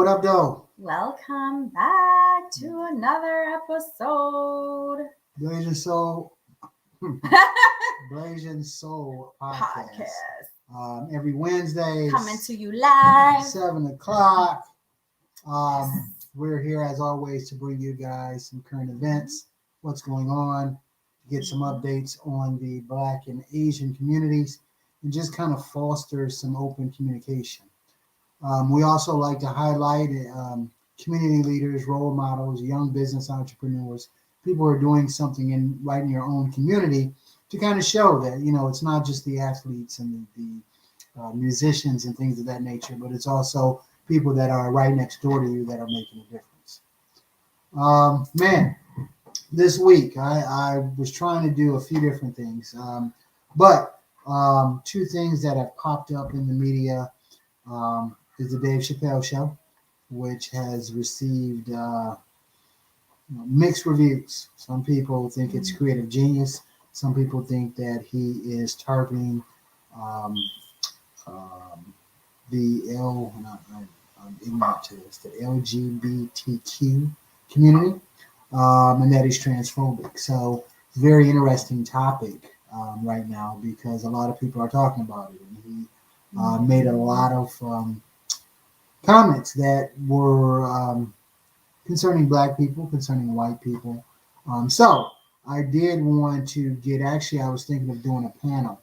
What up, though? Welcome back to another episode. Blazing Soul, Blazing Soul podcast. Every Wednesday, Coming to you live. 7 o'clock. We're here as always to bring you guys some current events, what's going on, get some updates on the Black and Asian communities, and just kind of foster some open communication. We also like to highlight community leaders, role models, young business entrepreneurs, people who are doing something right in your own community to kind of show that, it's not just the athletes and the musicians and things of that nature, but it's also people that are right next door to you that are making a difference. This week I was trying to do a few different things, but two things that have popped up in the media is the Dave Chappelle show, which has received mixed reviews. Some people think it's creative genius. Some people think that he is targeting I'm ignorant to this, the LGBTQ community, and that is transphobic. So it's a very interesting topic right now because a lot of people are talking about it. And he made a lot of comments that were concerning Black people, concerning white people. So I did want to I was thinking of doing a panel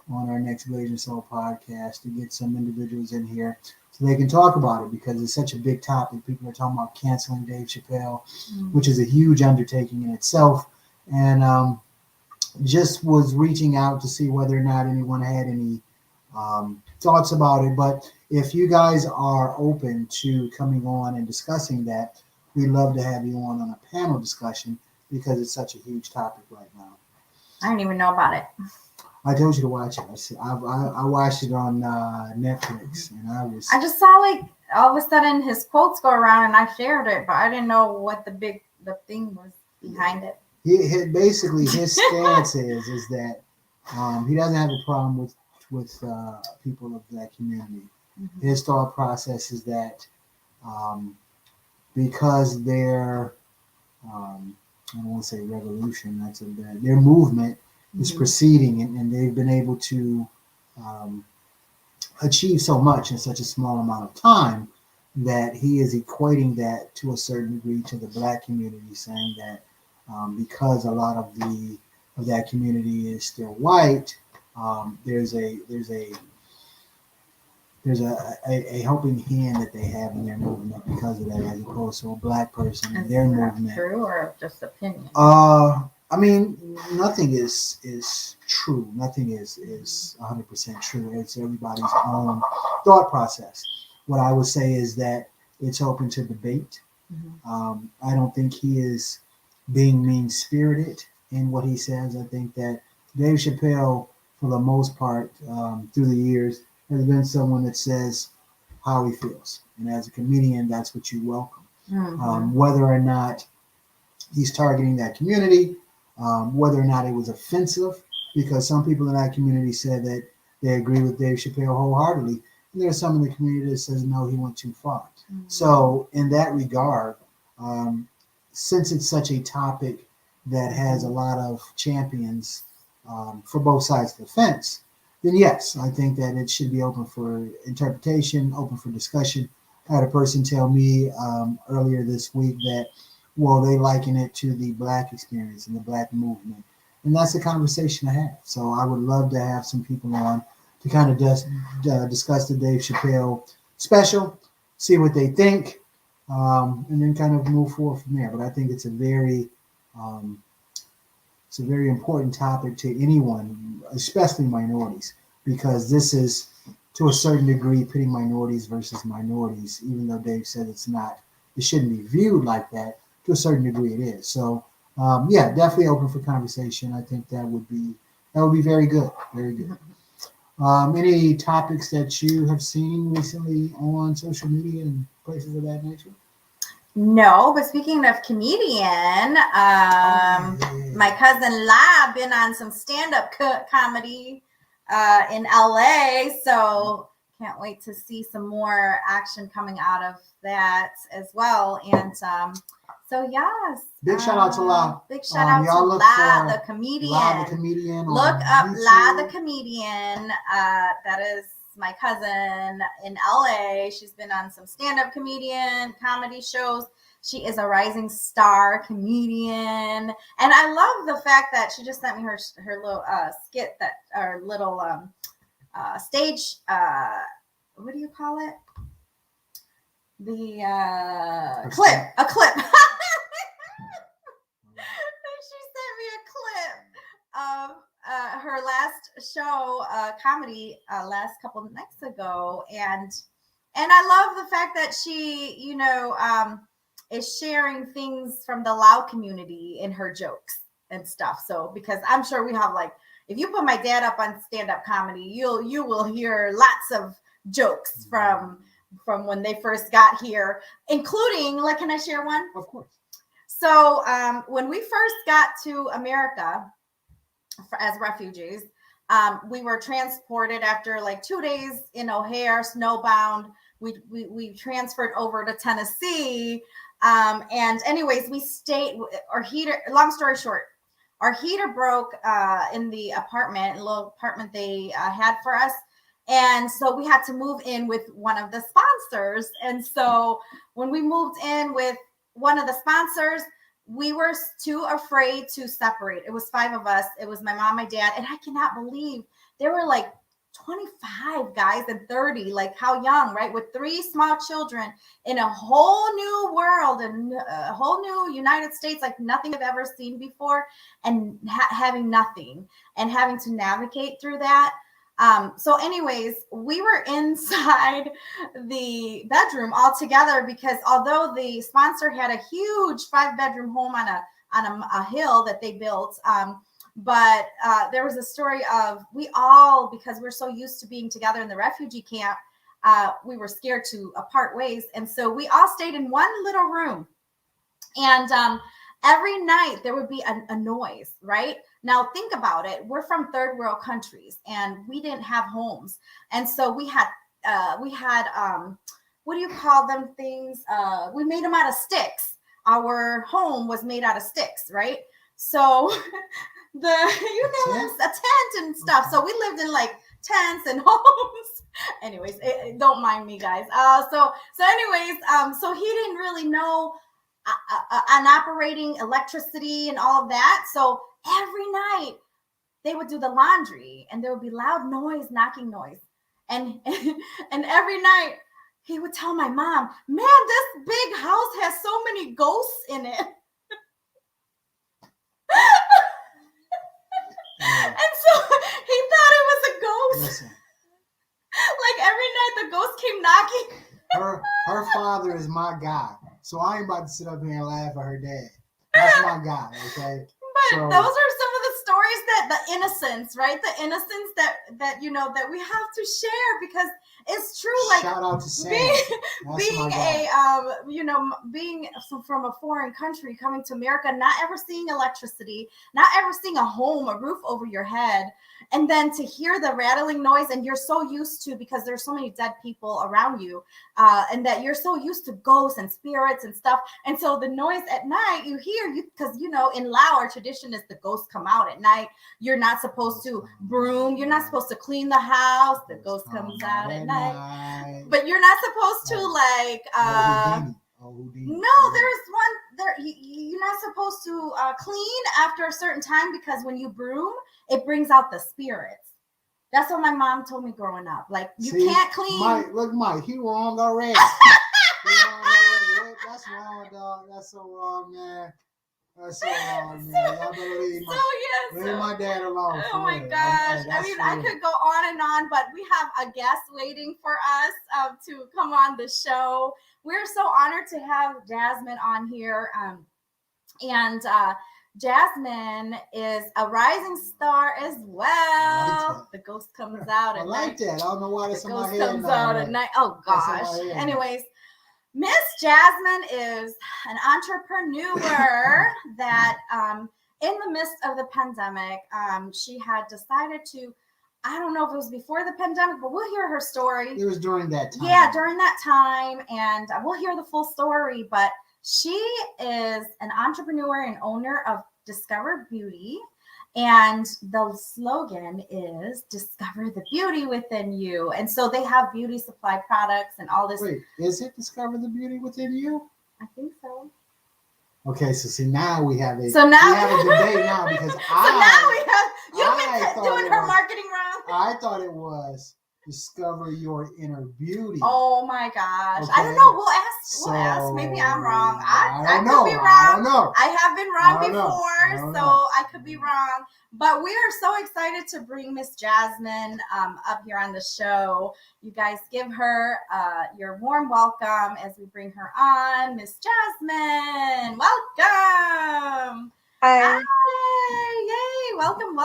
on our next Blazing Soul podcast to get some individuals in here so they can talk about it because it's such a big topic. People are talking about canceling Dave Chappelle, which is a huge undertaking in itself. And just was reaching out to see whether or not anyone had any thoughts about it. But if you guys are open to coming on and discussing that, we'd love to have you on a panel discussion because it's such a huge topic right now. I didn't even know about it. I told you to watch it. I watched it on Netflix, and I just saw all of a sudden his quotes go around, and I shared it, but I didn't know what the thing was behind it. Basically his stance is that he doesn't have a problem with people of that community. Mm-hmm. His thought process is that because their I don't want to say revolution, their movement is proceeding, and they've been able to achieve so much in such a small amount of time that he is equating that to a certain degree to the Black community, saying that because a lot of that community is still white, there's a helping hand that they have in their movement because of that, as opposed to a Black person in their movement. True or just opinion? I mean, nothing is true. Nothing is 100% true. It's everybody's own thought process. What I would say is that it's open to debate. Mm-hmm. I don't think he is being mean-spirited in what he says. I think that Dave Chappelle, for the most part, through the years, has been someone that says how he feels. And as a comedian, that's what you welcome. Mm-hmm. Whether or not he's targeting that community, whether or not it was offensive, because some people in that community said that they agree with Dave Chappelle wholeheartedly. And there's some in the community that says, no, he went too far. Mm-hmm. So in that regard, since it's such a topic that has a lot of champions for both sides of the fence, then yes, I think that it should be open for interpretation, open for discussion. I had a person tell me earlier this week that, well, they liken it to the Black experience and the Black movement. And that's a conversation to have. So I would love to have some people on to kind of discuss the Dave Chappelle special, see what they think, and then kind of move forward from there. But I think it's a very important topic to anyone, especially minorities, because this is, to a certain degree, pitting minorities versus minorities, even though Dave said it shouldn't be viewed like that. To a certain degree, it is. So, definitely open for conversation. I think that would be very good, very good. Any topics that you have seen recently on social media and places of that nature? No, but speaking of comedian, my cousin La been on some stand-up comedy in LA, so can't wait to see some more action coming out of that as well. And so yes, big shout out to La. Big shout out to La the comedian. La the comedian. Look up YouTube. La the comedian. That is my cousin in LA. She's been on some stand-up comedy shows. She is a rising star comedian, and I love the fact that she just sent me her little skit, that or little stage. What do you call it? The clip. A clip. She sent me a clip of her last show, comedy, last couple of nights ago, and I love the fact that she, is sharing things from the Lao community in her jokes and stuff. So because I'm sure we have, like, if you put my dad up on stand-up comedy, you will hear lots of jokes from when they first got here, including, like, can I share one? Of course. So when we first got to America as refugees, we were transported after like 2 days in O'Hare, snowbound. We transferred over to Tennessee. And anyways, we stayed, our heater, long story short, our heater broke in the apartment, a little apartment they had for us. And so we had to move in with one of the sponsors. And so when we moved in with one of the sponsors, we were too afraid to separate. It was 5 of us. It was my mom, my dad, and I cannot believe there were like 25 guys and 30, like how young, right? With 3 small children in a whole new world and a whole new United States, like nothing I've ever seen before, and having nothing and having to navigate through that. So anyways, we were inside the bedroom all together because although the sponsor had a huge 5-bedroom home on a hill that they built, but there was a story of we all, because we're so used to being together in the refugee camp, we were scared to part ways. And so we all stayed in one little room. And every night there would be a noise, right? Now think about it. We're from third world countries and we didn't have homes. And so we had what do you call them things? We made them out of sticks. Our home was made out of sticks, right? So a tent and stuff. So we lived in like tents and homes. Anyways, don't mind me, guys. So he didn't really know on operating electricity and all of that. So every night they would do the laundry and there would be loud noise, knocking noise. And every night he would tell my mom, man, this big house has so many ghosts in it. And so he thought it was a ghost. Listen. Like every night the ghost came knocking. Her father is my guy. So I ain't about to sit up here and laugh at her dad. That's my guy, okay? But those are some of the stories the innocence, right? The innocence that we have to share because it's true. Like shout out to Sam. Being from a foreign country, coming to America, not ever seeing electricity, not ever seeing a home, a roof over your head, and then to hear the rattling noise, and you're so used to, because there's so many dead people around you, and that you're so used to ghosts and spirits and stuff, and so the noise at night you hear, because in Lao our tradition is the ghosts come out at night. You're not supposed to broom. You're not supposed to clean the house. The ghost comes out at night. But you're not supposed to no, there's one there. You're not supposed to clean after a certain time because when you broom, it brings out the spirits. That's what my mom told me growing up. Like you can't clean. Mike, he wrong already. That's wrong, dog. That's so wrong, man. That's so wrong, man. Y'all better leave my dad alone. Oh my gosh. I could go on and on, but we have a guest waiting for us to come on the show. We're so honored to have Jasmine on here. And Jasmine is a rising star as well. The ghost comes out at night. I like that. I don't know why that's in my head. The ghost comes out at night. Oh gosh. Anyways, Miss Jasmine is an entrepreneur that in the midst of the pandemic, she had decided to I don't know if it was before the pandemic, but we'll hear her story. It was during that time. Yeah, during that time, and we'll hear the full story. But she is an entrepreneur and owner of Discover Beauty. And the slogan is discover the beauty within you. And so they have beauty supply products and all this. Wait, is it discover the beauty within you? I think so. Okay, so see now we have a so now we have a debate now because you've been doing her marketing wrong. I thought it was discover your inner beauty. Oh my gosh. Okay. I don't know. We'll ask. Maybe I'm wrong. I could be wrong. I don't know. I have been wrong before, so I could be wrong. But we are so excited to bring Miss Jasmine up here on the show. You guys give her your warm welcome as we bring her on. Miss Jasmine, welcome. Hi. Yay. Welcome.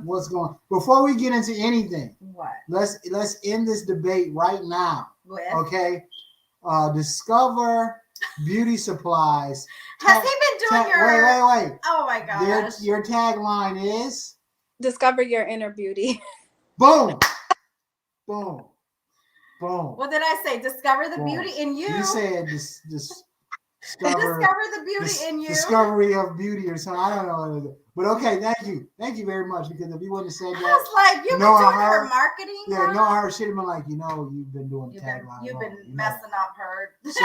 What's going on? Before we get into anything, what? Let's end this debate right now. With? Okay. Discover Beauty Supplies. Has he been doing your wait. Oh my gosh. Your tagline is discover your inner beauty. boom. Boom. Boom. What did I say? Discover the beauty in you. You said discover the beauty in you. Discovery of beauty or something. I don't know. But okay, thank you very much, because if you wouldn't have said that, I was like, you've been doing her marketing. Yeah, no, her should have been like, you've been doing the tagline. You've been messing up her. So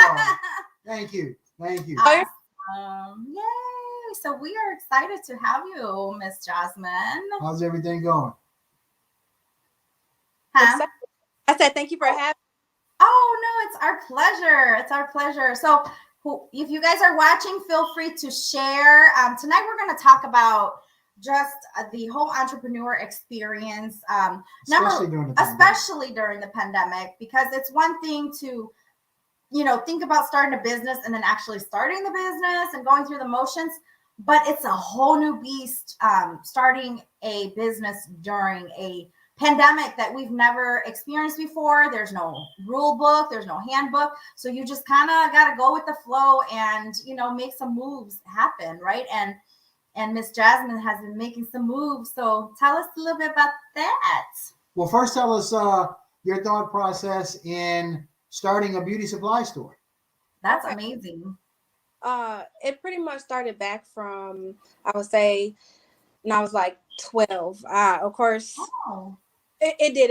thank you. Awesome. Yay. So we are excited to have you, Miss Jasmine. How's everything going? Huh? I said thank you for having me. Oh no, it's our pleasure. It's our pleasure. So if you guys are watching, feel free to share. Tonight we're going to talk about just the whole entrepreneur experience, especially during the pandemic, because it's one thing to, think about starting a business and then actually starting the business and going through the motions, but it's a whole new beast starting a business during a pandemic that we've never experienced before. There's no rule book, there's no handbook. So you just kind of got to go with the flow and, make some moves happen, right? And Miss Jasmine has been making some moves. So tell us a little bit about that. Well, first tell us your thought process in starting a beauty supply store. That's amazing. It pretty much started back from, I would say, when I was like 12. Of course, it did.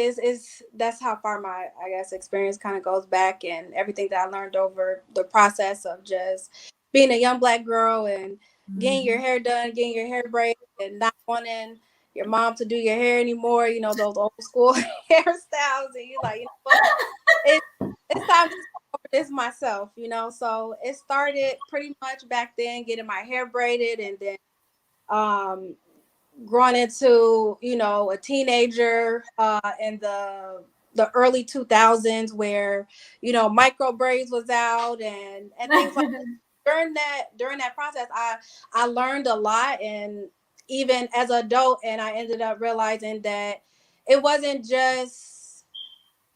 That's how far my, I guess, experience kind of goes back, and everything that I learned over the process of just being a young Black girl and getting your hair done, getting your hair braided, and not wanting your mom to do your hair anymore. Those old school hairstyles, and you're like, what? It's time to start this myself. So it started pretty much back then, getting my hair braided, and then growing into, a teenager in the early 2000s where, micro braids was out and things like that. During that process, I learned a lot, and even as an adult, and I ended up realizing that it wasn't just,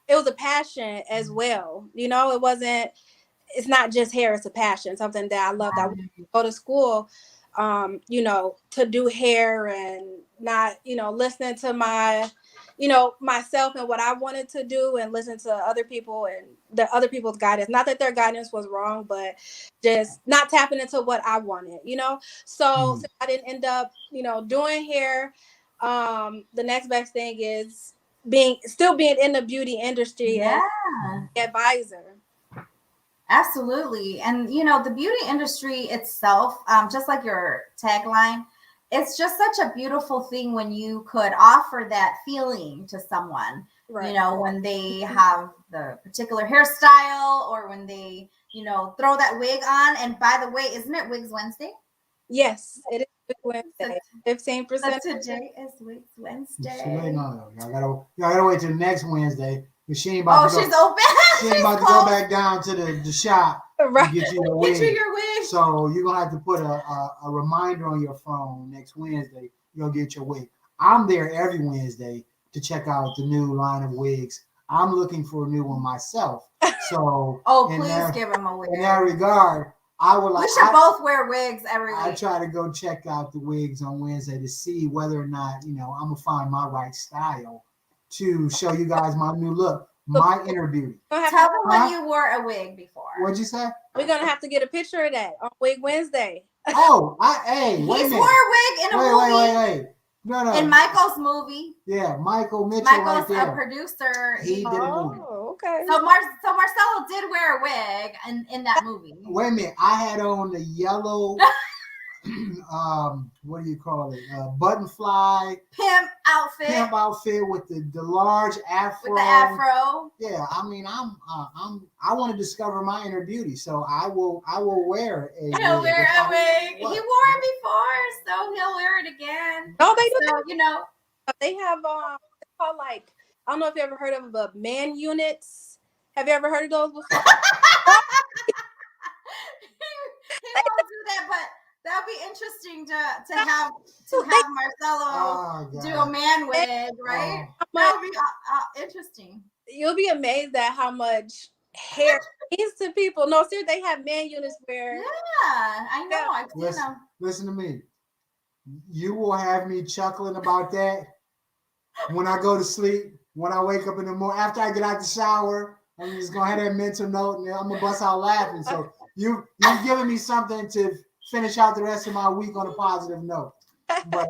it was a passion as well. It's not just hair, it's a passion, something that I loved. I would go to school to do hair and not, listening to my, myself and what I wanted to do, and listen to other people and the other people's guidance. Not that their guidance was wrong, but just not tapping into what I wanted, So since I didn't end up, doing hair, the next best thing is still being in the beauty industry as an advisor. Absolutely. And, the beauty industry itself, just like your tagline, it's just such a beautiful thing when you could offer that feeling to someone, right. When they have the particular hairstyle, or when they, throw that wig on. And by the way, isn't it Wigs Wednesday? Yes, it is Wig Wednesday. 15%. So today is Wigs Wednesday. No. Y'all gotta wait till next Wednesday. She's open. She ain't about to go back down to the shop and get you your wig. Get you your wig. So you're gonna have to put a reminder on your phone next Wednesday. You'll get your wig. I'm there every Wednesday to check out the new line of wigs. I'm looking for a new one myself. So please give him a wig. In that regard, I would like. We should both wear wigs every week. I try to go check out the wigs on Wednesday to see whether or not I'm gonna find my right style to show you guys my new look, my inner beauty. Tell them when you wore a wig before. What'd you say? We're gonna have to get a picture of that on Wig Wednesday. Oh, He wore a wig in a movie. Wait. No. In Michael's movie. Yeah, Michael Mitchell. Michael's right there. a producer. He did a movie. Oh, okay. So Marcelo did wear a wig in that movie. Wait a minute. I had on the yellow what do you call it? Button fly Pimp outfit with the large afro. With the afro. Yeah, I mean, I want to discover my inner beauty, so I will wear a wig. He'll wear a wig. He wore it before, so he'll wear it again. No, they do. So, you know, they have it's called, like, I don't know if you ever heard of the man units. Have you ever heard of those before? he won't do that, but that'll be interesting to have Marcelo do a man wig, right? That'll be interesting. You'll be amazed at how much hair means to people. No, seriously, they have man units where. Yeah, I know. I've seen them. Listen to me. You will have me chuckling about that when I go to sleep, when I wake up in the morning, after I get out the shower. I'm just gonna have that mental note, and I'm gonna bust out laughing. So you're giving me something to finish out the rest of my week on a positive note. But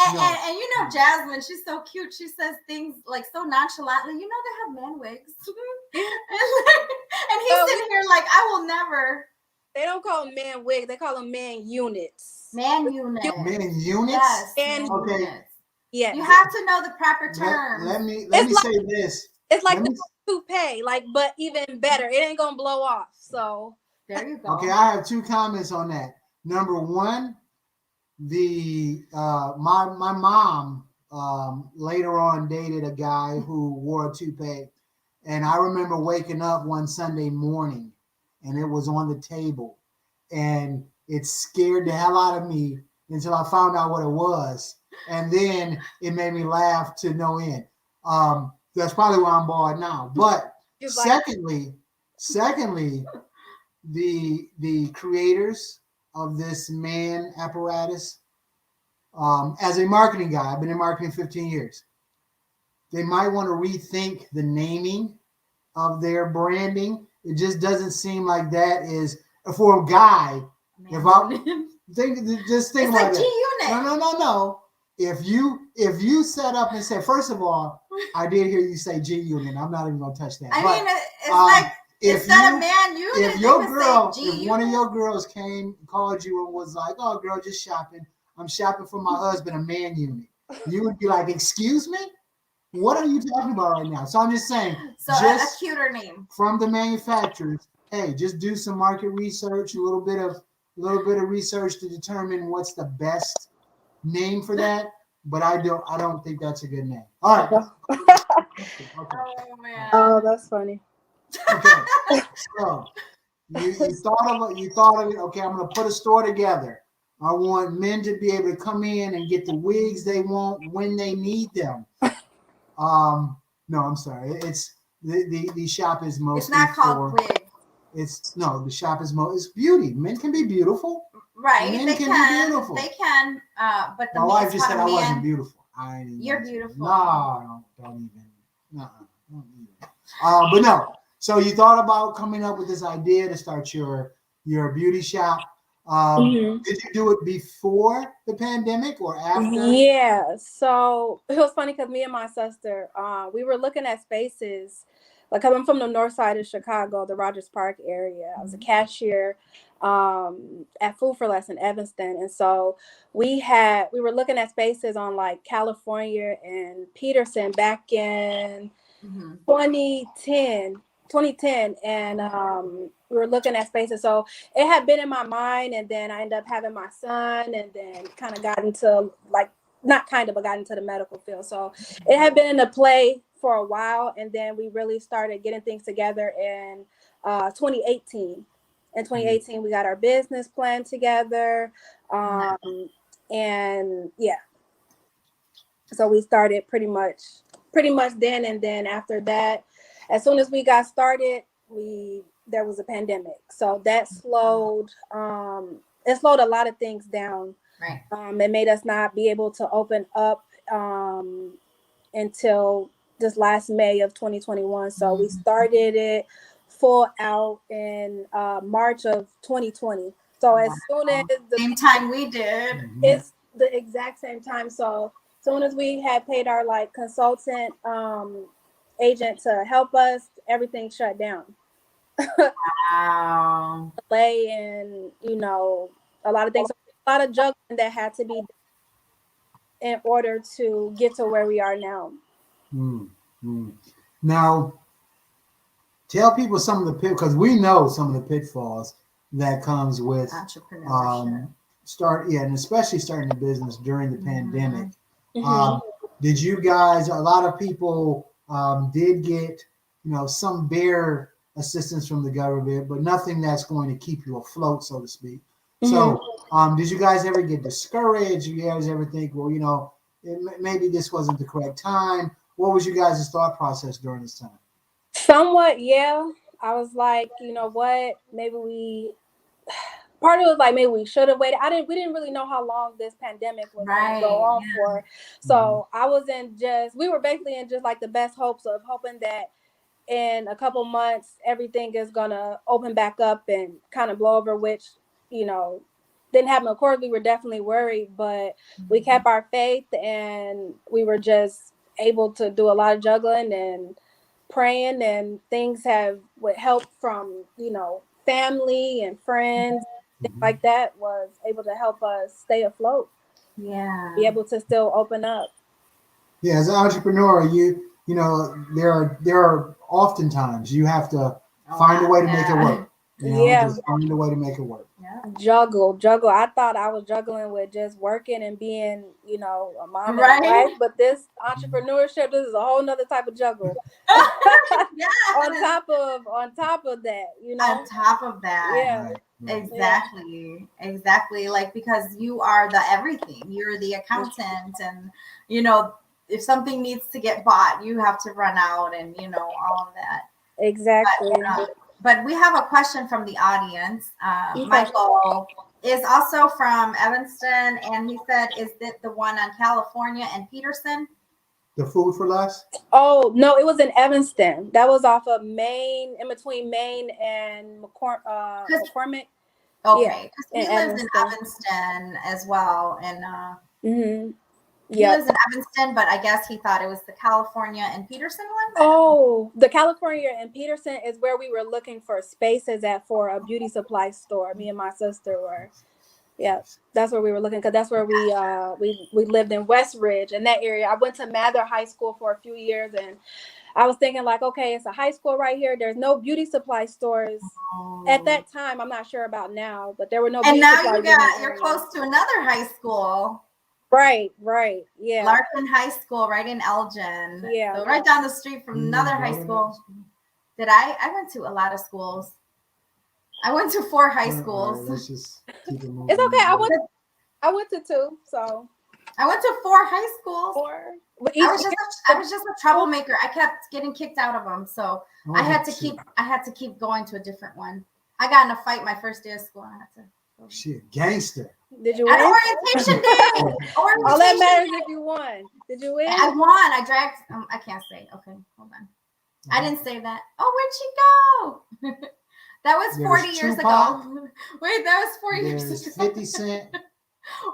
and you know, Jasmine, she's so cute. She says things like so nonchalantly. You know, they have man wigs, and he's sitting here like, I will never. They don't call them man wigs. They call them man units. Man units. Man units. Yes. And okay. Units. Yeah. You have to know the proper terms. Let me like, say this. It's like the toupee, like, but even better. It ain't gonna blow off. So there you go. Okay, I have 2 comments on that. Number 1, my mom later on dated a guy who wore a toupee, and I remember waking up one Sunday morning, and it was on the table, and it scared the hell out of me until I found out what it was, and then it made me laugh to no end. That's probably why I'm bald now. But secondly, the creators of this man apparatus, as a marketing guy, I've been in marketing 15 years. They might want to rethink the naming of their branding. It just doesn't seem like that is for a guy. If I think about it. G-Unit. No. If you set up and said, first of all, I did hear you say G-Unit. I'm not even gonna touch that. I mean, it's like instead of man unit, if your girl, if one of your girls called you and was like, "Oh, girl, just shopping. I'm shopping for my husband, a man unit," you would be like, "Excuse me, what are you talking about right now?" So I'm just saying, so a cuter name from the manufacturers. Hey, just do some market research, a little bit of research to determine what's the best name for that. But I don't think that's a good name. All right. Okay. Oh man. Oh, that's funny. Okay. So you thought of it. Okay, I'm gonna put a store together. I want men to be able to come in and get the wigs they want when they need them. No, I'm sorry. It's the shop is mostly. It's not called wig. The shop is it's beauty. Men can be beautiful. Right. Men they can be beautiful. They can. But the my wife just said I wasn't beautiful. You're beautiful. No, don't even. No, don't even. But no. So you thought about coming up with this idea to start your beauty shop. Did you do it before the pandemic or after? Yeah. So it was funny because me and my sister, we were looking at spaces. Like, coming from the north side of Chicago, the Rogers Park area. I was a cashier at Food for Less in Evanston. And so we were looking at spaces on like California and Peterson back in 2010. And we were looking at spaces. So it had been in my mind, and then I ended up having my son, and then kind of got into got into the medical field. So it had been in the play for a while, and then we really started getting things together in 2018. In 2018, we got our business plan together, and yeah. So we started pretty much then, and then after that, as soon as we got started, there was a pandemic, so that slowed a lot of things down. Right. It made us not be able to open up until this last May of 2021. So we started it full out in March of 2020. So as soon as the same time we did, it's the exact same time. So as soon as we had paid our like consultant agent to help us, everything shut down. wow. Delay and a lot of things, a lot of juggling that had to be done in order to get to where we are now. Now, tell people some of the because we know some of the pitfalls that comes with entrepreneurship. And especially starting a business during the pandemic. Mhm. Did you guys? A lot of people did get some bare assistance from the government, but nothing that's going to keep you afloat, so to speak. So, did you guys ever get discouraged? You guys ever think, well, maybe this wasn't the correct time? What was you guys' thought process during this time? Somewhat, yeah. I was like, you know what? Part of it was like maybe we should have waited. We didn't really know how long this pandemic was going to go on for. So we were basically in just like the best hopes of hoping that in a couple months everything is going to open back up and kind of blow over, which, didn't happen. Of course, we were definitely worried, but we kept our faith and we were just able to do a lot of juggling and praying, and things with help from, family and friends, things like that was able to help us stay afloat. Yeah. Be able to still open up. Yeah, as an entrepreneur, there are oftentimes you have to find a way to make it work. Just find a way to make it work. Yeah. Juggle. I thought I was juggling with just working and being, a mom and a wife, but this entrepreneurship, this is a whole nother type of juggle. On top of that, On top of that. Yeah. Exactly. Like, because you are the everything. You're the accountant, and if something needs to get bought, you have to run out and all of that. Exactly. But we have a question from the audience. Michael is also from Evanston, and he said, "Is it the one on California and Peterson?" The Food for Less? Oh no, it was in Evanston. That was off of Maine, in between Maine and McCormick. Okay, because he lives in Evanston as well, and he lives in Evanston, but I guess he thought it was the California and Peterson one. Oh, the California and Peterson is where we were looking for spaces for a beauty supply store. Me and my sister were. Yeah, that's where we were looking, because that's where we lived in West Ridge, in that area. I went to Mather High School for a few years, and I was thinking like, okay, it's a high school right here. There's no beauty supply stores at that time. I'm not sure about now, but there were no. And now you're close to another high school. Right, yeah. Larkin High School, right in Elgin. Yeah. So right down the street from another high school. I went to a lot of schools. I went to 4 high schools. Let's just keep it moving. It's okay. I went to 2, so. I went to 4 high schools. 4. I was just a troublemaker. I kept getting kicked out of them, so I had to keep going to a different one. I got in a fight my first day of school. I had to. Shit, gangster. Did you win? At orientation day. All that matters if you won. Did you win? I won. I dragged. I can't say. Okay, hold on. I didn't say that. Oh, where'd she go? That was 40 years ago. Wait, that was 4 years ago. 50 Cent.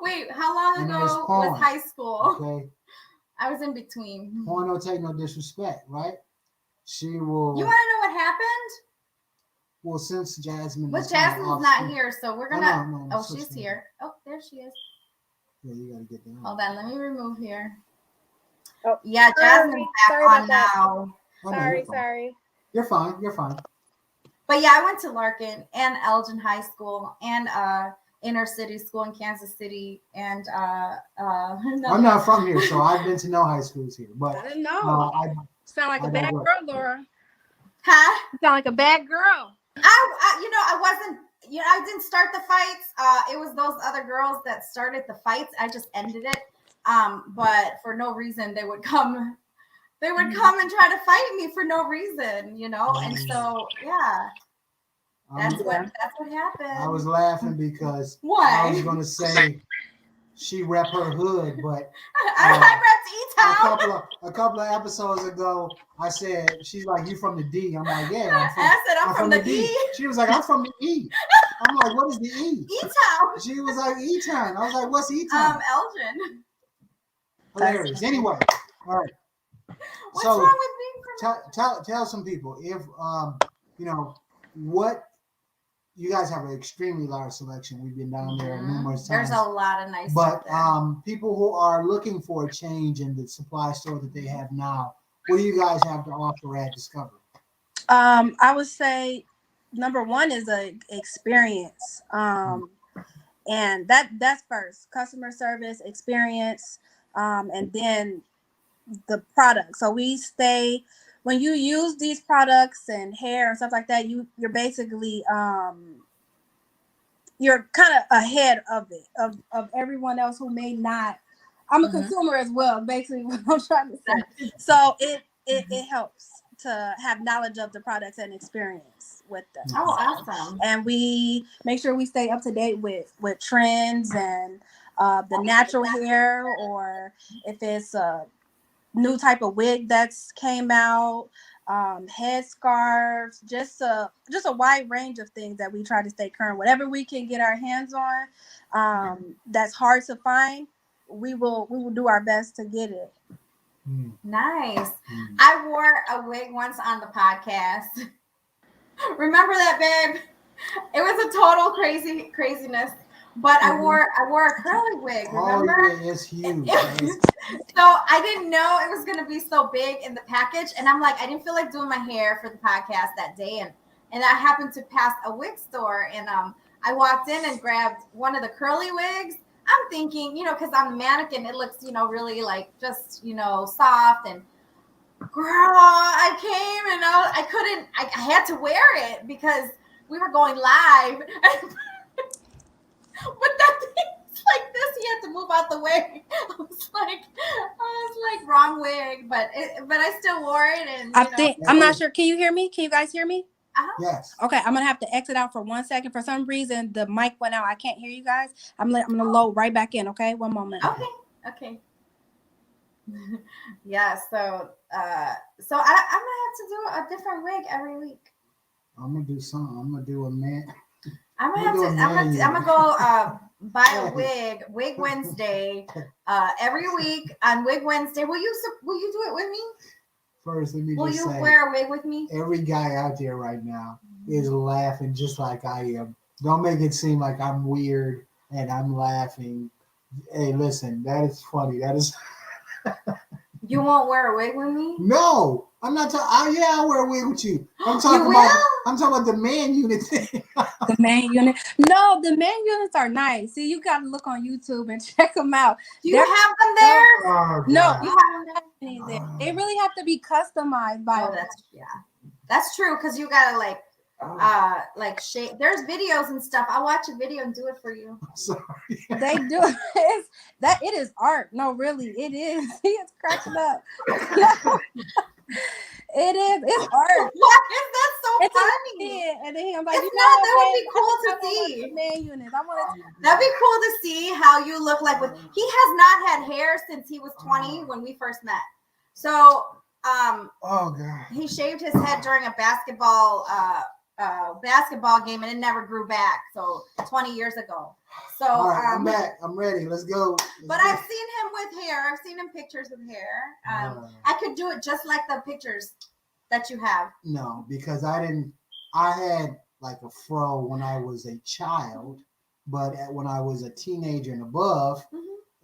Wait, how long ago was high school? Okay. I was in between. Porn don't take no disrespect, right? She will. You want to know what happened? Well, since Jasmine. But Jasmine's not here, so we're gonna. No, she's here. Oh, there she is. Yeah, you gotta get down. Hold on, let me remove here. Oh, yeah, Jasmine's back on now. Sorry. You're fine. But yeah, I went to Larkin and Elgin High School and inner city school in Kansas City, and I'm not from here, so I've been to no high schools here. But I didn't know. Sound like a bad girl, Laura. Huh? Sound like a bad girl. I wasn't. I didn't start the fights. It was those other girls that started the fights. I just ended it. But for no reason, they would come. They would come and try to fight me for no reason, And so, yeah, that's what happened. I was laughing because why? I was going to say she rep her hood, but I repped E-Town. a couple of episodes ago, I said, she's like, you from the D? I'm like, yeah, I said, I'm from the E. She was like, I'm from the E. I'm like, what is the E? E-Town. She was like, E-Town. I was like, what's E-Town? Elgin. Hilarious. Anyway, all right. What's wrong with being from tell some people if what you guys have an extremely large selection. We've been down there numerous times. There's a lot of nice but stuff there. People who are looking for a change in the supply store that they have now, what do you guys have to offer at Discover? I would say number one is a experience. And that's first, customer service, experience, and then the product. So we stay, when you use these products and hair and stuff like that, you're basically you're kind of ahead of it, of everyone else who may not. I'm a consumer as well, basically what I'm trying to say. So it helps to have knowledge of the products and experience with them. Oh, awesome. And we make sure we stay up to date with trends and the natural hair, or if it's a new type of wig that's came out, head scarves, just a wide range of things that we try to stay current. Whatever we can get our hands on, that's hard to find, we will do our best to get it. Nice. I wore a wig once on the podcast. Remember that, babe? It was a total craziness. But I wore a curly wig. Remember? Oh, yeah, it's huge. So I didn't know it was gonna be so big in the package, and I'm like, I didn't feel like doing my hair for the podcast that day, and I happened to pass a wig store, and I walked in and grabbed one of the curly wigs. I'm thinking, because I'm a mannequin, it looks, really like just, soft. And girl, I came and I had to wear it because we were going live. But that thing's like this, you had to move out the way. I was like wrong wig, but I still wore it. And I'm not sure. Can you hear me? Can you guys hear me? Yes. Okay, I'm gonna have to exit out for 1 second. For some reason, the mic went out. I can't hear you guys. I'm gonna load right back in. Okay, 1 moment. Okay. Yeah. So I'm gonna have to do a different wig every week. I'm gonna do something. I'm gonna do a man. I'm gonna go buy a wig Wednesday every week on Wig Wednesday. Will you do it with me? First, let me Will just you say, wear a wig with me? Every guy out there right now is laughing just like I am. Don't make it seem like I'm weird and I'm laughing. Hey, listen, that is funny. That is. You won't wear a wig with me? No, I'm not talking. Yeah, I'll wear a wig with you. I'm talking about the man unit thing. The man unit. No, the man units are nice. See, you got to look on YouTube and check them out. Do you have them there? Oh, no, you have them there. They really have to be customized by. That's true, because you gotta like shape. There's videos and stuff. I'll watch a video and do it for you. I'm sorry. They do. It is art. No, really, it is. He is cracking up. It is. It's art. Why is that so funny? And then I'm like, that would be cool to see. Man units. That'd be cool to see how you look like. He has not had hair since he was 20 when we first met. So, oh god, he shaved his head during a basketball game, and it never grew back. So 20 years ago. So all right, I'm back. I'm ready. Let's go. I've seen him with hair. I've seen him pictures with hair. I could do it just like the pictures that you have. No, because I had like a fro when I was a child, but when I was a teenager and above,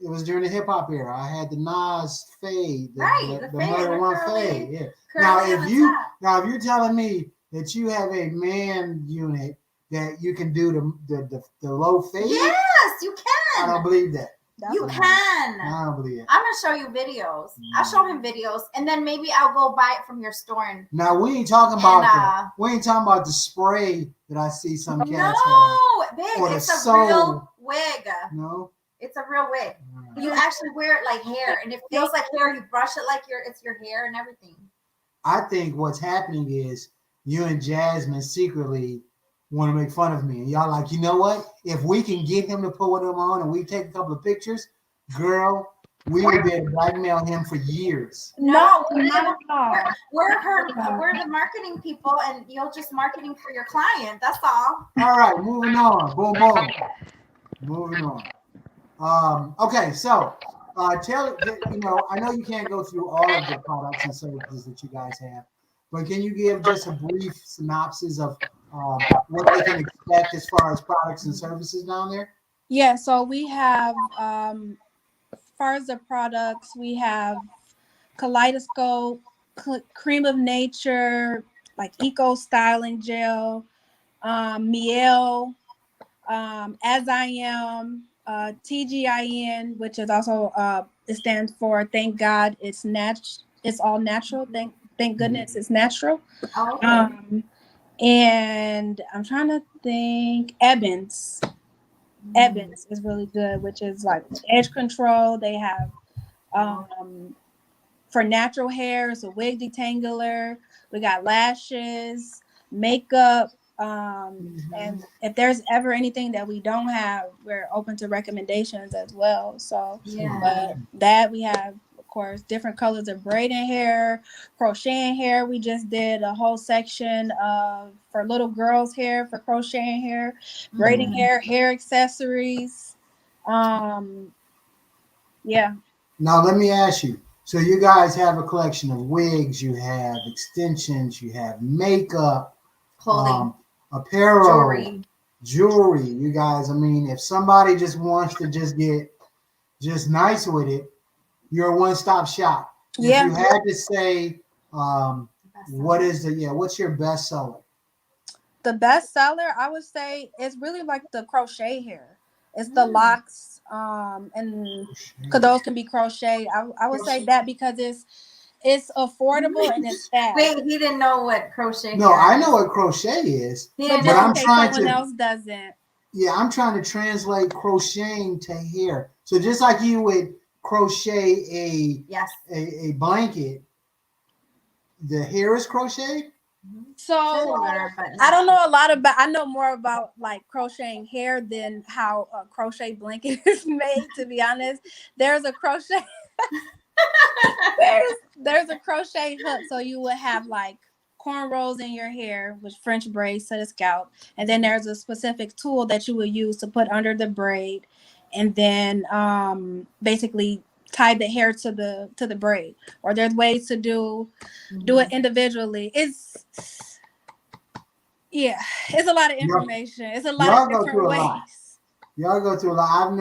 it was during the hip hop era. I had the Nas fade, the Murder One fade. Yeah. Now if you're telling me that you have a man unit that you can do the low fade, yes, you can. I don't believe that. You can. I don't believe it. I'm gonna show you videos. I'll show him videos, and then maybe I'll go buy it from your store. And now we ain't talking about the spray that I see some cats have. No, babe, it's a real wig. No, it's a real wig. You actually wear it like hair, and it feels like hair. You brush it like it's your hair and everything. I think what's happening is you and Jasmine secretly want to make fun of me. And y'all like, you know what? If we can get him to put one of them on and we take a couple of pictures, girl, we would be able to blackmail him for years. No, not at all. we're the marketing people, and you'll just marketing for your client. That's all. All right, moving on. Boom, boom. Moving on. Okay, so tell I know you can't go through all of the products and services that you guys have, but can you give just a brief synopsis of what they can expect as far as products and services down there? Yeah, so we have as far as the products, we have Kaleidoscope, Cream of Nature, like Eco Styling Gel, Miel, As I Am, TGIN, which is also it stands for Thank God It's all natural. Thank goodness it's natural. Oh, okay. And I'm trying to think. Evans is really good, which is like edge control. They have for natural hair, it's a wig detangler. We got lashes, makeup, and if there's ever anything that we don't have, we're open to recommendations as well. So that we have, of course, different colors of braiding hair, crocheting hair. We just did a whole section for little girls' hair, for crocheting hair, braiding hair accessories. Yeah. Now let me ask you. So you guys have a collection of wigs, you have extensions, you have makeup, Clothing, apparel, jewelry. You guys, I mean, if somebody just wants to just get just nice with it, you're a one-stop shop. Yeah. If you had to say, what's your best seller? The best seller, I would say, is really like the crochet hair. It's the locks, and because those can be crocheted. I would say that because it's affordable and it's fast. Wait, he didn't know what crochet. No, I know what crochet is, but I'm trying someone else doesn't. Yeah, I'm trying to translate crocheting to hair. So just like you would crochet a blanket, the hair is crocheted. So I don't know a lot about. I know more about like crocheting hair than how a crochet blanket is made. To be honest, there's a crochet. there's a crochet hook, so you would have like cornrows in your hair with French braids to the scalp, and then there's a specific tool that you would use to put under the braid, and then basically tie the hair to the braid. Or there's ways to do it individually. It's a lot of information. It's a lot of different ways. Y'all go through a lot.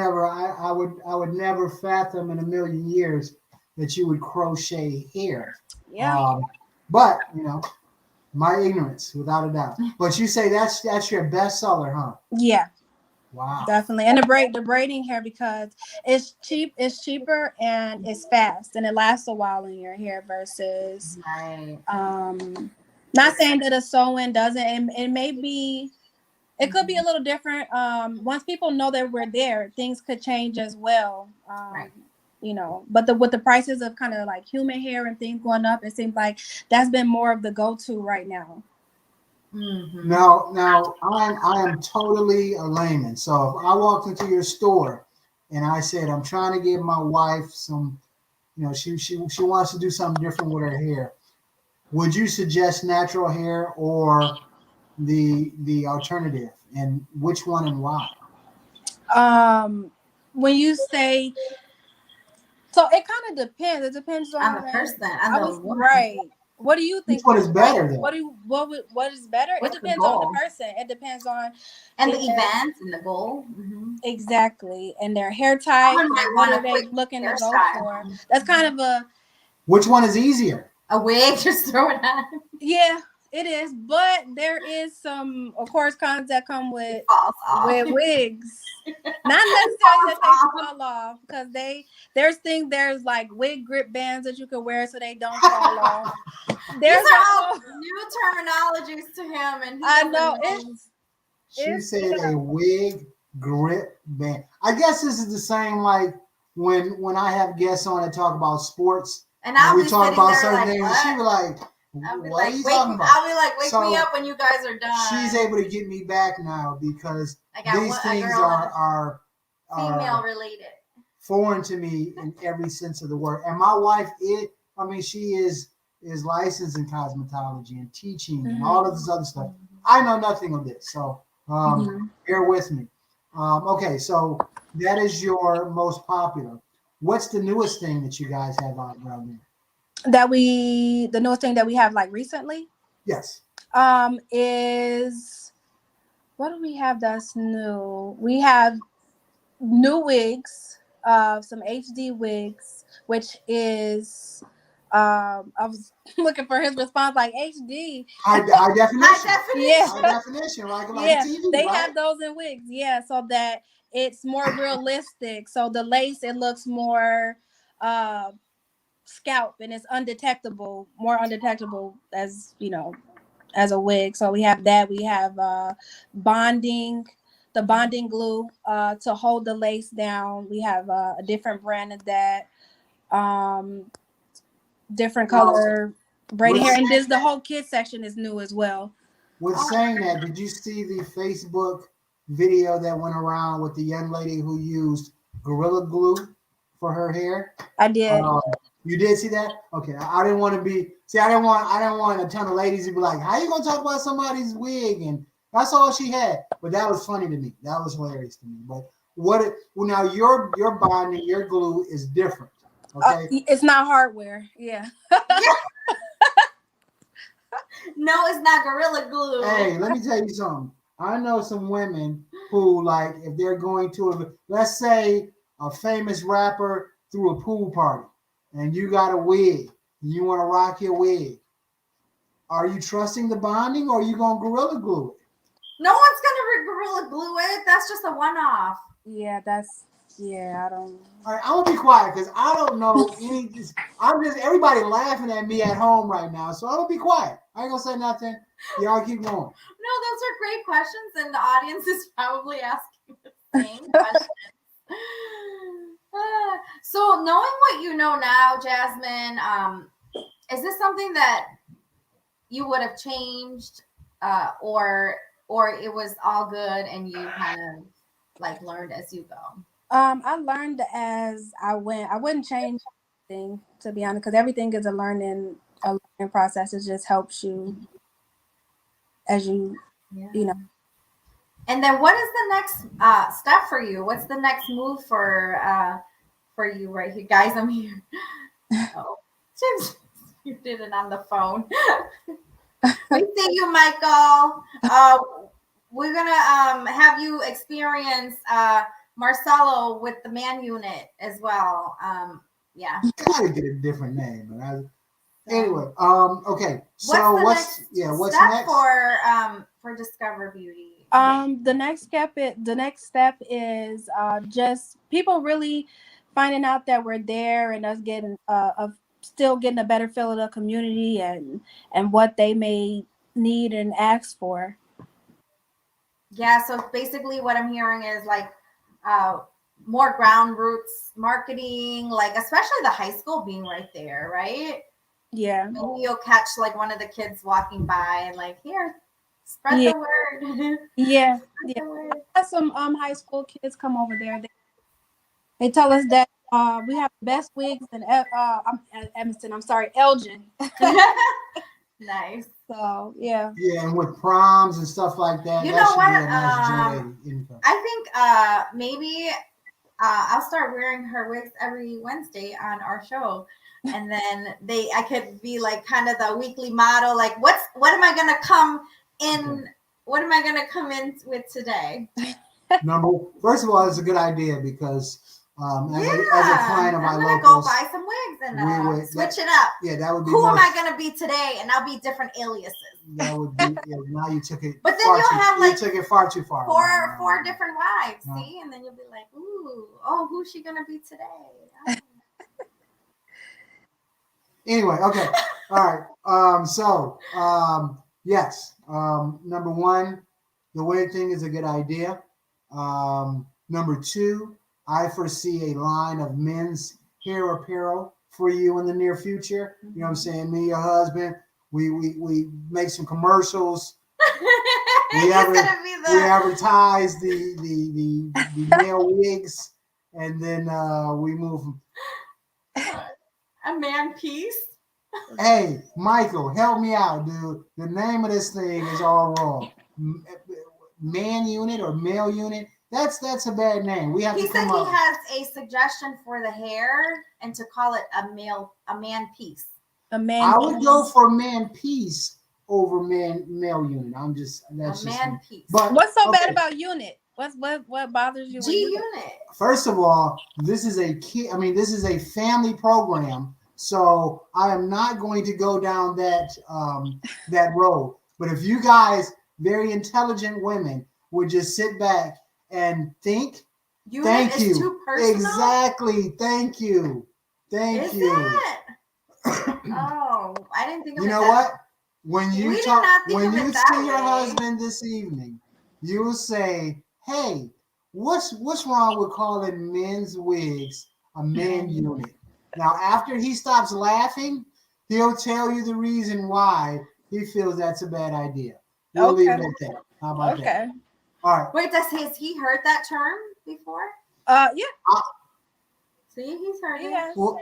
I would never fathom in a million years that you would crochet hair. Yeah. But my ignorance, without a doubt. But you say that's your best seller, huh? Yeah. Wow. Definitely. And the braiding hair, because it's cheaper and it's fast and it lasts a while in your hair versus not saying that a sew-in doesn't. It could be a little different. Once people know that we're there, things could change as well. But with the prices of kind of like human hair and things going up, it seems like that's been more of the go-to right now. Mm-hmm. Now I am totally a layman. So if I walked into your store and I said I'm trying to give my wife some, she wants to do something different with her hair, would you suggest natural hair or the alternative, and which one and why? When you say, so it kind of depends. It depends on the person. Right. What do you think? Which one is better? Then? What is better? It depends on the person. It depends on the event and the goal. Mm-hmm. Exactly, and their hair type. What are they looking to go for? That's kind of a. Which one is easier? A wig, just throw it on. Yeah, it is, but there is some, of course, cons that come with wigs. Not necessarily that they fall off, because there's like wig grip bands that you can wear so they don't fall off. These are all new terminologies to him, and I know she said a wig grip band. I guess this is the same like when I have guests on and talk about sports, and we talk about certain things. She was like, I'll be What like, are you wake talking me, about? I'll be like, wake me So, up when you guys are done. she's able to get me back now because I got these a things girl are female related. foreign to me in every sense of the word. And my wife, she is licensed in cosmetology and teaching and all of this other stuff. I know nothing of this, so bear with me. Okay, so that is your most popular. What's the newest thing that you guys have out around there? The newest thing that we have like recently Yes. is, what do we have that's new? We have new wigs, some HD wigs, which is I was looking for his response, like HD. High definition. Yeah. High definition, like Yeah, TV, they right? have those in wigs, yeah, so that it's more realistic. So the lace, it looks more scalp, and it's undetectable, more undetectable, as you know, as a wig. So we have that. We have bonding, the bonding glue to hold the lace down. We have a different brand of that. Different color braiding hair, and this the whole kids section is new as well. With saying that, did you see the Facebook video that went around with the young lady who used Gorilla Glue for her hair? I did. You did see that? Okay, I didn't want to be. See, I didn't want a ton of ladies to be like, "How you gonna talk about somebody's wig?" And that's all she had. But that was funny to me. That was hilarious to me. But now your bonding, your glue is different. Okay, it's not hardware. Yeah. No, it's not Gorilla Glue. Hey, let me tell you something. I know some women who, like, if they're going to, let's say, a famous rapper threw a pool party, and you got a wig, and you want to rock your wig. Are you trusting the bonding, or are you going to Gorilla Glue it? No one's gonna Gorilla Glue it. That's just a one-off. Yeah, I don't. All right, I'm gonna be quiet because I don't know any. I'm just everybody laughing at me at home right now, so I'm gonna be quiet. I ain't gonna say nothing. Y'all keep going. No, those are great questions, and the audience is probably asking the same questions. So, knowing what you know now, Jasmine, is this something that you would have changed, or it was all good and you kind of like learned as you go? I learned as I went. I wouldn't change anything, to be honest, because everything is a learning process. It just helps you as you know. And then, what is the next step for you? What's the next move for you right here, guys? I'm here. Oh, you did it on the phone. We see you, Michael. We're gonna have you experience Marcelo with the man unit as well. Yeah. Gotta get a different name, man. Anyway, okay. So what's next for Discover Beauty? The next step is just people really finding out that we're there, and us getting still getting a better feel of the community and what they may need and ask for. Yeah, so basically what I'm hearing is like more ground roots marketing, like especially the high school being right there, right? Yeah. Maybe you'll catch like one of the kids walking by and like, here, spread the word. Yeah. Yeah. Have some high school kids come over there. They tell us that we have the best wigs in Evanston. I'm sorry, Elgin. Nice. So yeah. Yeah, and with proms and stuff like that. You that know what? Nice I think maybe I'll start wearing her wigs every Wednesday on our show, and then I could be like kind of the weekly model. Like, what am I gonna come in? Okay. What am I gonna come in with today? First of all, it's a good idea because as a client of my locals, I'm gonna go buy some wigs and switch it up. Yeah, that would be. Who am I gonna be today? And I'll be different aliases. That would be. Yeah, now you took it. But then you'll have like you took it far too far. Four different wives. No. See, and then you'll be like, ooh, who's she gonna be today? Anyway, okay, all right. Yes. Number one, the wig thing is a good idea. Number two, I foresee a line of men's hair apparel for you in the near future. You know what I'm saying? Me, your husband, We make some commercials. He's We gonna be we advertise the male wigs, and then we move. a man piece. Hey, Michael, help me out, dude. The name of this thing is all wrong. Man unit or male unit. That's a bad name. We have He to come said he up. has a suggestion for the hair and to call it a man piece. A man. I would go for man piece over male unit. That's a just man me. piece. But What's so okay. bad about unit? What bothers you? G unit. First of all, this is this is a family program, so I am not going to go down that road. But if you guys, very intelligent women, would just sit back and think, Unit thank is you. too personal. Exactly. Thank you. Thank you. It? Oh, I didn't think of it. You know what? When you We talk, did not think when of you it that see your way. husband this evening, you will say, "Hey, what's wrong with calling men's wigs a man unit?" Now, after he stops laughing, he'll tell you the reason why he feels that's a bad idea. We'll leave it at that. How about that? All right. Wait, has he heard that term before? Yeah. See, he's heard it. Yes. Well,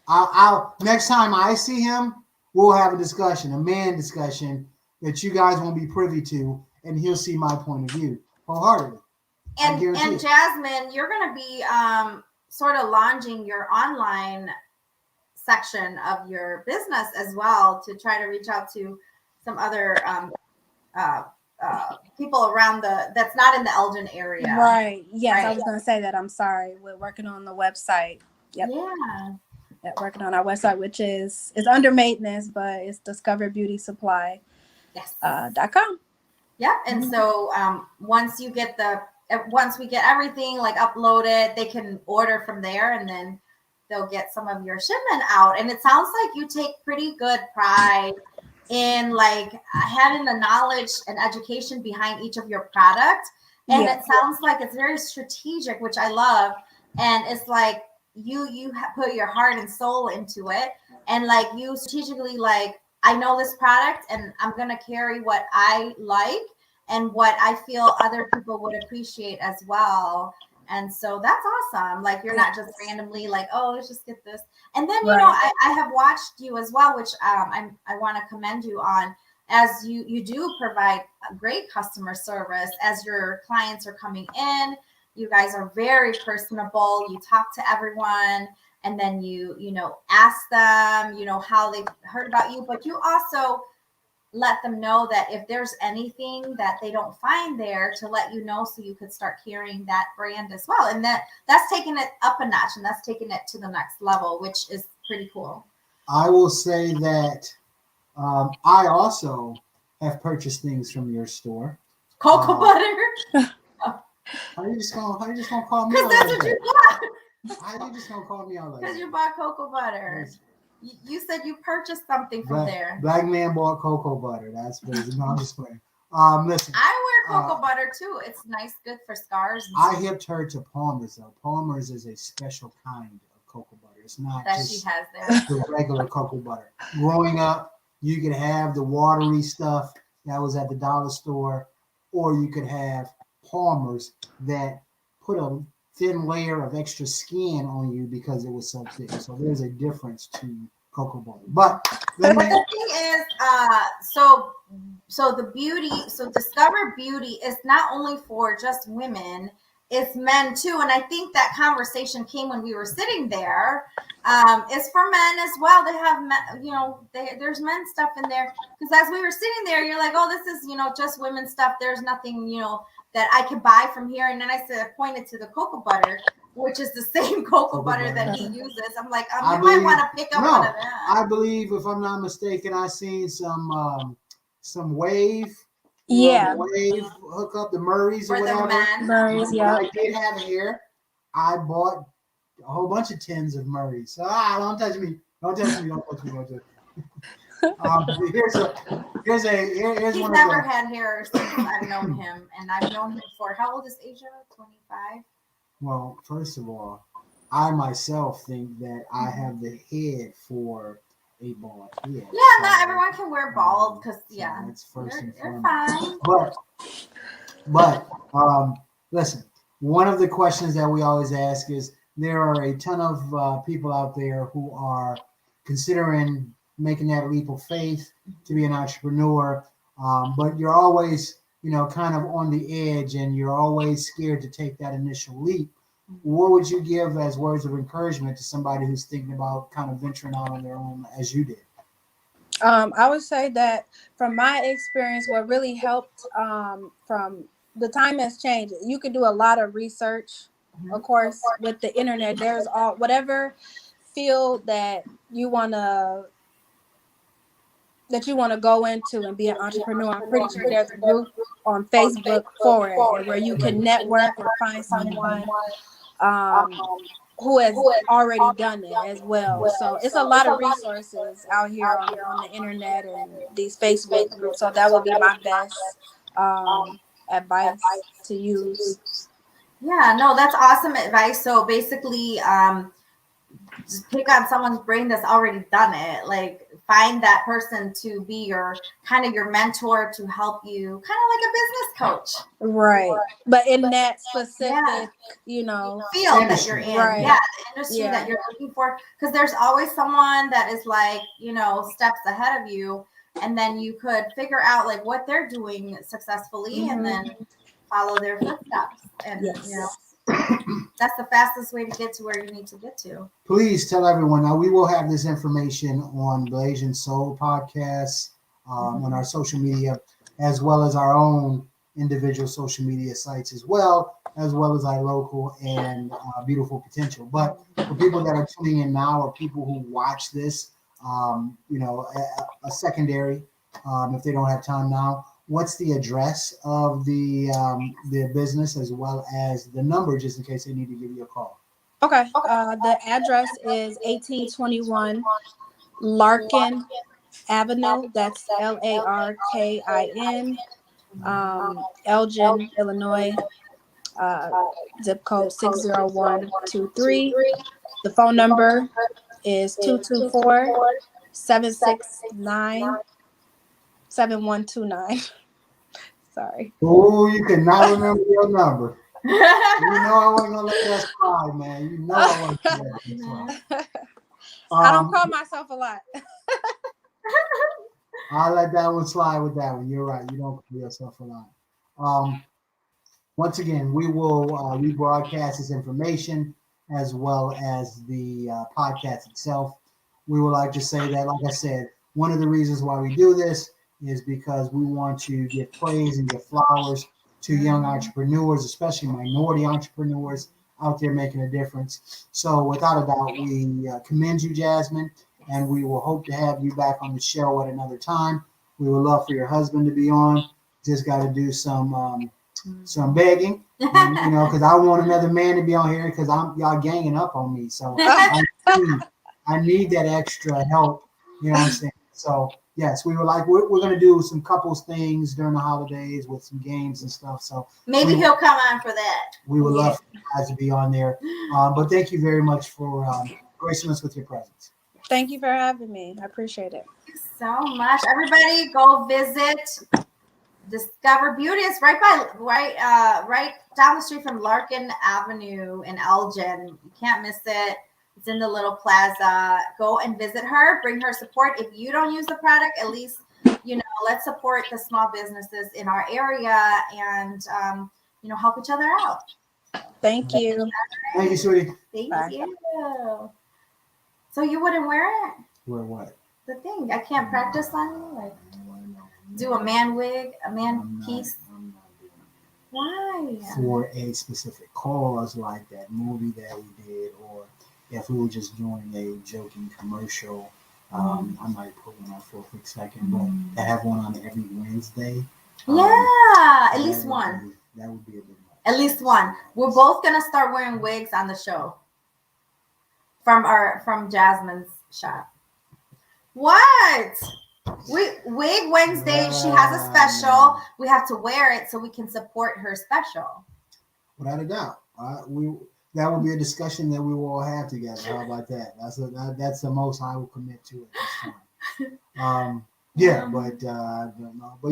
I'll next time I see him, we'll have a discussion, a man discussion that you guys won't be privy to, and he'll see my point of view wholeheartedly. And Jasmine, you're going to be sort of launching your online section of your business as well to try to reach out to some other people around that's not in the Elgin area. Right. Yes, right. I was going to say that. I'm sorry. We're working on the website. Yep. Yeah. Working on our website, which is under maintenance, but it's discoverbeautysupply.com. Yes. .com. Yep. And so once we get everything like uploaded, they can order from there, and then they'll get some of your shipment out. And it sounds like you take pretty good pride in like having the knowledge and education behind each of your products. And it sounds like it's very strategic, which I love. And it's like you put your heart and soul into it, and like you strategically like, I know this product and I'm going to carry what I like and what I feel other people would appreciate as well. And so that's awesome. Like you're not just randomly like, oh, let's just get this. And then, you know, I have watched you as well, which I want to commend you on, as you do provide great customer service as your clients are coming in. You guys are very personable. You talk to everyone, and then you ask them, how they've heard about you, but you also let them know that if there's anything that they don't find there, to let you know so you could start carrying that brand as well. And that's taking it up a notch, and that's taking it to the next level, which is pretty cool. I will say that I also have purchased things from your store. Cocoa butter. How you just gonna call me? Because that's what you bought. How you just gonna call me out like that? Because you bought cocoa butter. You said you purchased something from there. Black man bought cocoa butter. That's crazy. No, I'm just playing. Listen. I wear cocoa butter too. It's nice, good for scars. I hipped her to Palmer's though. Palmer's is a special kind of cocoa butter. It's not that just she has there. the regular cocoa butter. Growing up, you could have the watery stuff that was at the dollar store, or you could have Palmer's that put a thin layer of extra skin on you because it was so thick. So there's a difference to cocoa butter. But the thing is, so the beauty, so Discover Beauty is not only for just women, it's men too. And I think that conversation came when we were sitting there. It's for men as well. They have men, there's men stuff in there, because as we were sitting there, you're like, oh, this is just women stuff. There's nothing that I could buy from here. And then I pointed to the cocoa butter, which is the same cocoa butter that he uses. I'm like, you might want to pick up one of them. I believe, if I'm not mistaken, I seen some wave. Wave hook up, the Murrays or whatever. Murrays, yeah. I did have hair. I bought a whole bunch of tins of Murrays. So don't touch me. Don't touch me. Don't touch me. Don't touch me. Here's He's one. Never had hair since I've known him, and I've known him for, how old is Asia? 25. Well, first of all, I myself think that I have the head for a bald head. Yeah, not everyone can wear bald because that's first and you're foremost. fine. But listen, one of the questions that we always ask is there are a ton of people out there who are considering making that leap of faith to be an entrepreneur, but you're always, kind of on the edge and you're always scared to take that initial leap. What would you give as words of encouragement to somebody who's thinking about kind of venturing out on their own as you did? I would say that from my experience, what really helped from the time has changed. You can do a lot of research, of course, with the internet. There's whatever field that you wanna go into and be an entrepreneur. I'm pretty sure there's a group on Facebook for it, and where you can network or find someone who has already done it as well. So it's a lot of resources out here on the internet and these Facebook groups. So that would be my best advice to use. Yeah, no, that's awesome advice. So basically, just pick on someone's brain that's already done it. Like find that person to be your mentor to help you, kind of like a business coach. Right. But in that specific, field that you're in. Right. Yeah, the industry that you're looking for. Because there's always someone that is like, steps ahead of you. And then you could figure out like what they're doing successfully and then follow their footsteps. And that's the fastest way to get to where you need to get to. Please tell everyone. Now, we will have this information on Blaze and Soul podcasts, on our social media, as well as our own individual social media sites, as well as our local and beautiful potential. But for people that are tuning in now, or people who watch this, a secondary, if they don't have time now, what's the address of the business, as well as the number, just in case they need to give you a call? Okay. The address is 1821 Larkin Avenue. That's LARKIN, Elgin, Illinois. Zip code 60123. The phone number is 224-769-7129. Sorry. Oh, you cannot remember your number. You know I wasn't gonna let that slide, man. You know I wasn't gonna let that slide. I don't call myself a lot. I'll let that one slide with that one. You're right. You don't call yourself a lot. Once again, we will rebroadcast this information as well as the podcast itself. We would like to say that, like I said, one of the reasons why we do this is because we want to give praise and give flowers to young entrepreneurs, especially minority entrepreneurs out there making a difference. So without a doubt, we commend you, Jasmine, and we will hope to have you back on the show at another time. We would love for your husband to be on. Just got to do some begging, because I want another man to be on here because y'all ganging up on me. So I need that extra help. You know what I'm saying? So yes, we were like, we're going to do some couples things during the holidays with some games and stuff. So maybe he'll come on for that. We would love for you guys to be on there. But thank you very much for gracing us with your presence. Thank you for having me. I appreciate it. Thank you so much. Everybody go visit Discover Beauty. It's right down the street from Larkin Avenue in Elgin. You can't miss it. It's in the little plaza. Go and visit her. Bring her support. If you don't use the product, at least, let's support the small businesses in our area and, help each other out. Thank you. Thank you, sweetie. Thank you. So you wouldn't wear it? Wear what? The thing. I can't practice on you? Like, do a man wig, a man piece? Why? For a specific cause like that movie that we did, or if we were just doing a joking commercial, I might put one on for a quick second, but to have one on every Wednesday. At least one. That would be a bit much. At least one. We're both gonna start wearing wigs on the show from Jasmine's shop. What? Wig Wednesday. She has a special. We have to wear it so we can support her special. Without a doubt. That will be a discussion that we will all have together. How about that? That's the most I will commit to at this time. Yeah, but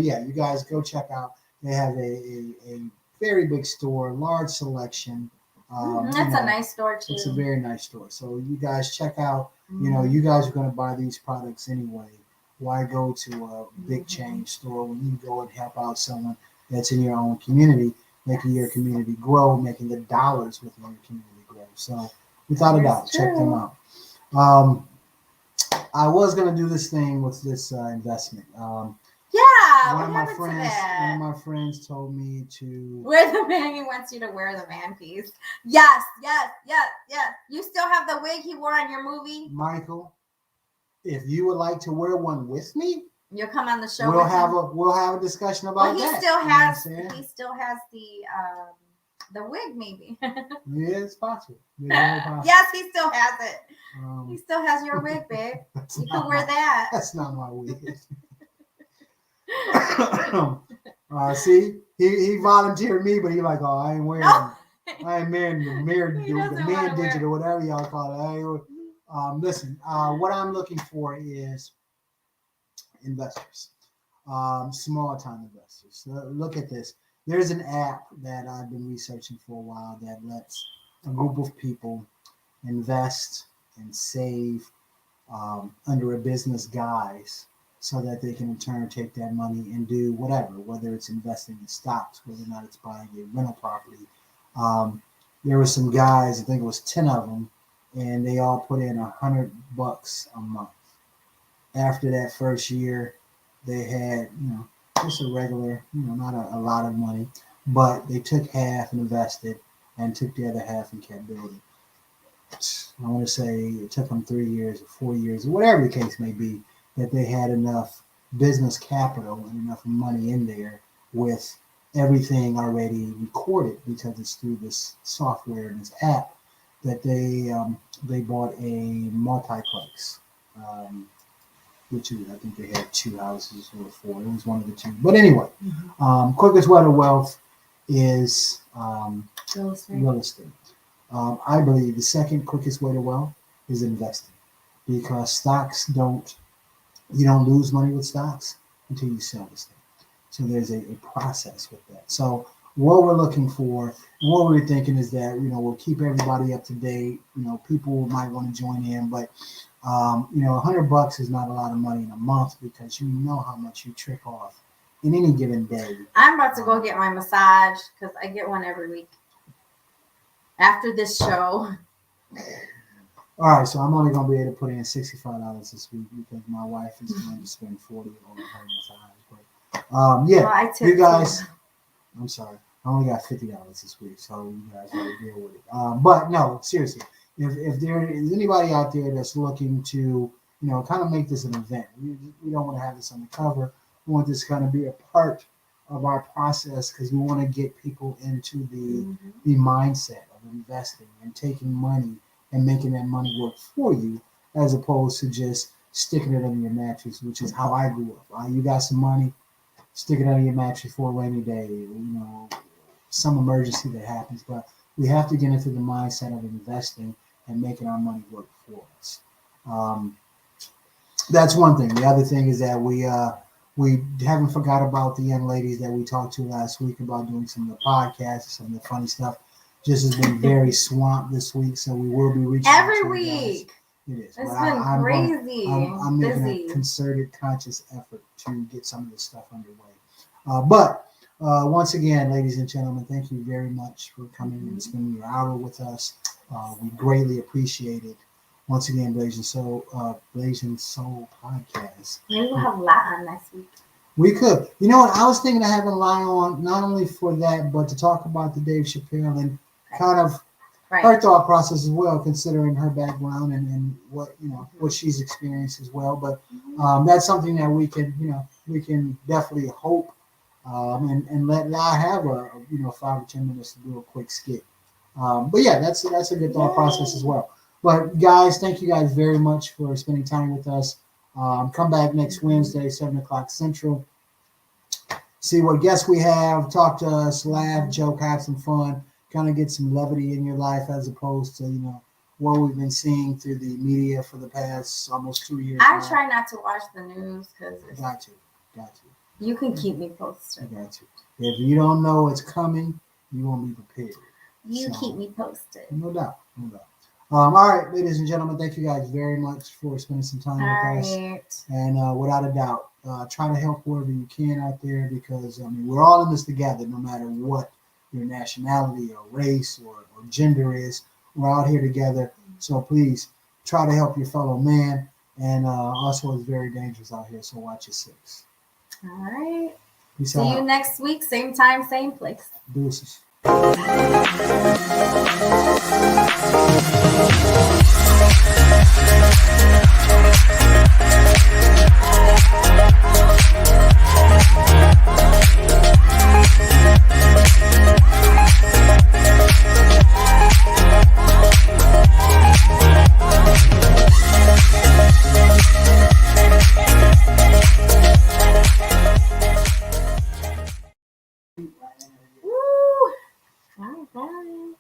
yeah, you guys go check out. They have a very big store, large selection. That's a nice store too. It's a very nice store. So you guys check out. You know, Mm-hmm. you guys are going to buy these products anyway. Why go to a big chain store when you go and help out someone that's in your own community, making your community grow, making the dollars within your community grow. So without a doubt, check them out. I was going to do this thing with this investment. Yeah, One what of my happened to friends, that? one of my friends told me to. Wear the man. He wants you to wear the man piece. Yes, yes, yes, yes. You still have the wig he wore on your movie. Michael, if you would like to wear one with me, You'll come on the show. we'll have a discussion about well, he that. still You know has. what I'm saying? He still has the wig, maybe. Yeah, it's possible. It's very possible. Yes, he still has it. He Um, still has your wig, babe. that's You not can wear my- that. That's not my wig. See, he volunteered me, but he like, oh, I ain't wearing No. it. I ain't wearing the mirror, He the doesn't man wanna wear digit it. or whatever y'all call it. Listen, what I'm looking for is investors, small time investors. Look at this. There's an app that I've been researching for a while that lets a group of people invest and save under a business guise so that they can in turn take that money and do whatever, whether it's investing in stocks, whether or not it's buying a rental property. There were some guys, I think it was 10 of them, and they all put in $100 a month. After that first year, they had, just a regular, not a lot of money, but they took half and invested and took the other half and kept building. I want to say it took them 3 years or 4 years or whatever the case may be, that they had enough business capital and enough money in there with everything already recorded because it's through this software and this app that they bought a multiplex, which is, I think they had 2 houses or 4. It was one of the 2. But anyway, quickest way to wealth is real estate. I believe the second quickest way to wealth is investing, because you don't lose money with stocks until you sell the stock. So there's a process with that. So what we're looking for and what we're thinking is that, we'll keep everybody up to date. People might want to join in, but $100 is not a lot of money in a month, because you know how much you trip off in any given day. I'm about to go get my massage because I get one every week. After this show. All right, so I'm only going to be able to put in $65 this week because my wife is going to spend $40 on her massage. But yeah, Well, I you guys. too. I'm sorry, I only got $50 this week, so you guys got to deal with it. But no, seriously, if there is anybody out there that's looking to, kind of make this an event, we don't want to have this undercover. We want this to kind of be a part of our process, because we want to get people into the mindset of investing and taking money and making that money work for you, as opposed to just sticking it under your mattress, which is how I grew up. You got some money, stick it under your mattress for a rainy day, some emergency that happens. But we have to get into the mindset of investing and making our money work for us. That's one thing. The other thing is that we haven't forgot about the young ladies that we talked to last week about doing some of the podcasts, some of the funny stuff. Just has been very swamped this week, so we will be reaching out Every to you week. guys. It is. It's But been I'm crazy. I'm making busy. a concerted, conscious effort to get some of this stuff underway. But once again, ladies and gentlemen, thank you very much for coming and spending your hour with us. We greatly appreciate it. Once again, Blazing Soul podcast. Maybe we'll have Latin next week. We could. You know what? I was thinking of having Lai on, not only for that, but to talk about the Dave Chappelle and kind of her thought process as well, considering her background and what what she's experienced as well. But that's something that we can definitely hope and let Lai have a 5 or 10 minutes to do a quick skit. But yeah, that's a good thought process as well. But guys, thank you guys very much for spending time with us. Come back next Wednesday, 7:00 Central. See what guests we have. Talk to us, laugh, joke, have some fun. kind of get some levity in your life as opposed to, what we've been seeing through the media for the past almost 2 years. I now. try not to watch the news because Got you. you can keep me posted. Got you. If you don't know it's coming, you won't be prepared. You So, keep me posted. No doubt. All right, ladies and gentlemen, thank you guys very much for spending some time with us. And without a doubt, try to help whoever you can out there because, we're all in this together, no matter what your nationality or race or gender is. We're out here together. So please try to help your fellow man. And also, it's very dangerous out here, so watch your six. All right. Peace See out. you next week, same time, same place. Deuces. Woo! Bye.